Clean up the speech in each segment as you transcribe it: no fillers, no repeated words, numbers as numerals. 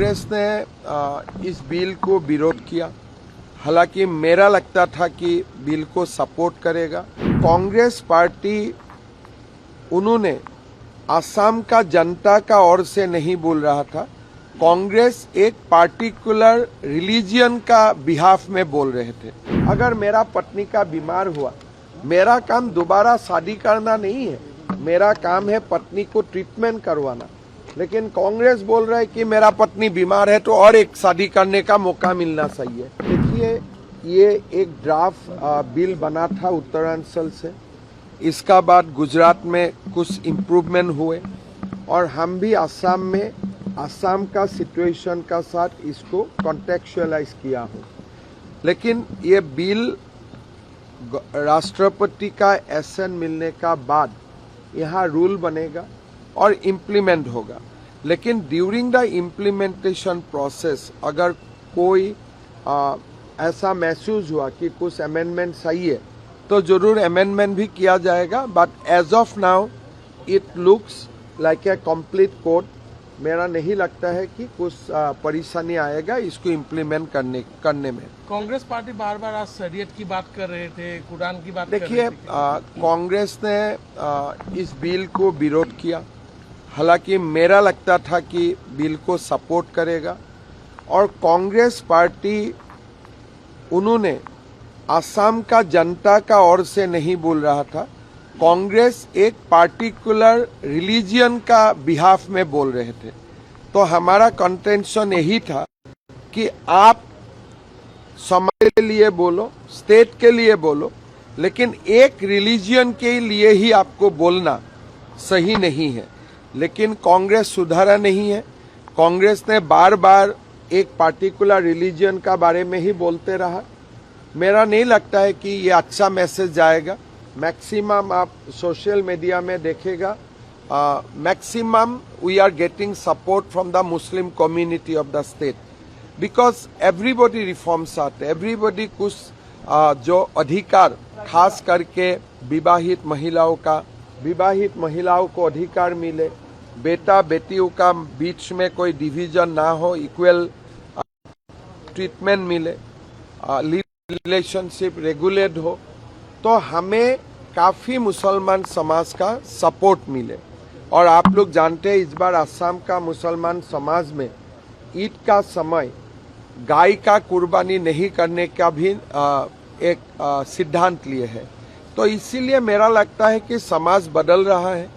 कांग्रेस ने इस बिल को विरोध किया। हालांकि मेरा लगता था कि बिल को सपोर्ट करेगा। कांग्रेस पार्टी उन्होंने असम का जनता का ओर से नहीं बोल रहा था। कांग्रेस एक पार्टिकुलर रिलीजियन का बिहाफ में बोल रहे थे। अगर मेरा पत्नी का बीमार हुआ, मेरा काम दोबारा शादी करना नहीं है, मेरा काम है पत्नी को ट्रीटमेंट करवाना। लेकिन कांग्रेस बोल रहा है कि मेरा पत्नी बीमार है तो और एक शादी करने का मौका मिलना चाहिए। देखिए, ये एक ड्राफ्ट बिल बना था उत्तरांचल से, इसका बाद गुजरात में कुछ इम्प्रूवमेंट हुए और हम भी असम में असम का सिचुएशन का साथ इसको कॉन्टेक्चुअलाइज किया हो। लेकिन ये बिल राष्ट्रपति का एसेंट मिलने का बाद यहाँ रूल बनेगा और इम्प्लीमेंट होगा। लेकिन ड्यूरिंग द इम्प्लीमेंटेशन प्रोसेस अगर कोई ऐसा महसूस हुआ कि कुछ अमेंडमेंट सही है तो जरूर अमेंडमेंट भी किया जाएगा। But as of now it looks like a complete code. मेरा नहीं लगता है कि कुछ परेशानी आएगा इसको इम्प्लीमेंट करने में। कांग्रेस पार्टी बार बार आज शरीयत की बात कर रहे थे, कुरान की बात देखिए, कांग्रेस ने इस बिल को विरोध किया। हालांकि मेरा लगता था कि बिल को सपोर्ट करेगा। और कांग्रेस पार्टी उन्होंने असम का जनता का ओर से नहीं बोल रहा था। कांग्रेस एक पार्टिकुलर रिलीजियन का बिहाफ में बोल रहे थे। तो हमारा कंटेंशन यही था कि आप समाज के लिए बोलो, स्टेट के लिए बोलो, लेकिन एक रिलीजियन के लिए ही आपको बोलना सही नहीं है। लेकिन कांग्रेस सुधारा नहीं है। कांग्रेस ने बार बार एक पार्टिकुलर रिलीजियन का बारे में ही बोलते रहा। मेरा नहीं लगता है कि ये अच्छा मैसेज जाएगा। मैक्सिमम आप सोशल मीडिया में देखेगा, maximum we are getting support from the Muslim community of the state, because everybody reforms आते, एवरीबॉडी कुछ जो अधिकार, खास करके विवाहित महिलाओं को अधिकार मिले, बेटा बेटियों का बीच में कोई डिवीजन ना हो, इक्वल ट्रीटमेंट मिले, रिलेशनशिप रेगुलेट हो, तो हमें काफी मुसलमान समाज का सपोर्ट मिले। और आप लोग जानते हैं इस बार असम का मुसलमान समाज में ईद का समय गाय का कुर्बानी नहीं करने का भी एक सिद्धांत लिए है। तो इसीलिए मेरा लगता है कि समाज बदल रहा है।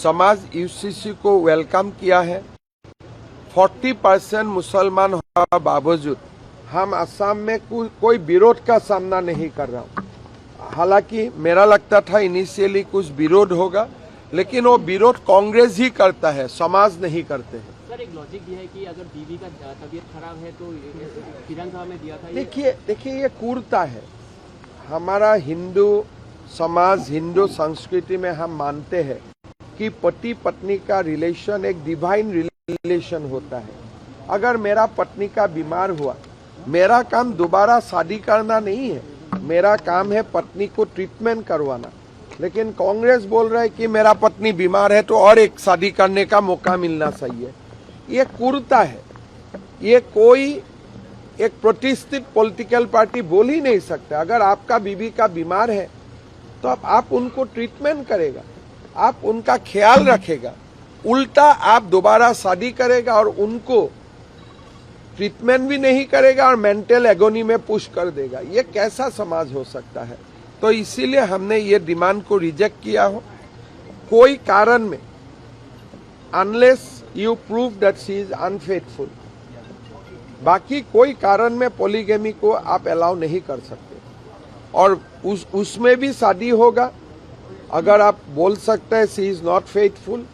समाज यूसीसी को वेलकम किया है। 40% मुसलमान होने बावजूद हम असम में कोई विरोध का सामना नहीं कर रहा हूँ। हालांकि मेरा लगता था इनिशियली कुछ विरोध होगा, लेकिन वो विरोध कांग्रेस ही करता है, समाज नहीं करते हैं। सर, एक लॉजिक भी है कि अगर बीवी का तबीयत खराब है तो विधानसभा में दिया था। देखिए ये क्रूरता है। हमारा हिंदू समाज, हिंदू संस्कृति में हम मानते हैं कि पति पत्नी का रिलेशन एक डिवाइन रिलेशन होता है। अगर मेरा पत्नी का बीमार हुआ, मेरा काम दोबारा शादी करना नहीं है, मेरा काम है पत्नी को ट्रीटमेंट करवाना। लेकिन कांग्रेस बोल रहा है कि मेरा पत्नी बीमार है तो और एक शादी करने का मौका मिलना चाहिए। ये क्रूरता है। ये कोई एक प्रतिष्ठित पॉलिटिकल पार्टी बोल ही नहीं सकता। अगर आपका बीवी का बीमार है तो आप उनको ट्रीटमेंट करेगा, आप उनका ख्याल रखेगा। उल्टा आप दोबारा शादी करेगा और उनको ट्रीटमेंट भी नहीं करेगा और मेंटल एगोनी में पुश कर देगा। ये कैसा समाज हो सकता है? तो इसीलिए हमने ये डिमांड को रिजेक्ट किया हो। कोई कारण में, unless you prove that she is unfaithful, बाकी कोई कारण में पॉलीगैमी को आप अलाउ नहीं कर सकते। और उसमें भी शादी होगा। अगर आप बोल सकते हैं शी इज नॉट फेथफुल,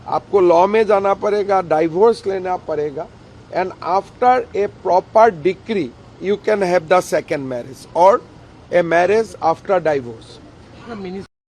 आपको लॉ में जाना पड़ेगा, डाइवोर्स लेना पड़ेगा, and after a proper decree you can have the second marriage or a marriage after divorce.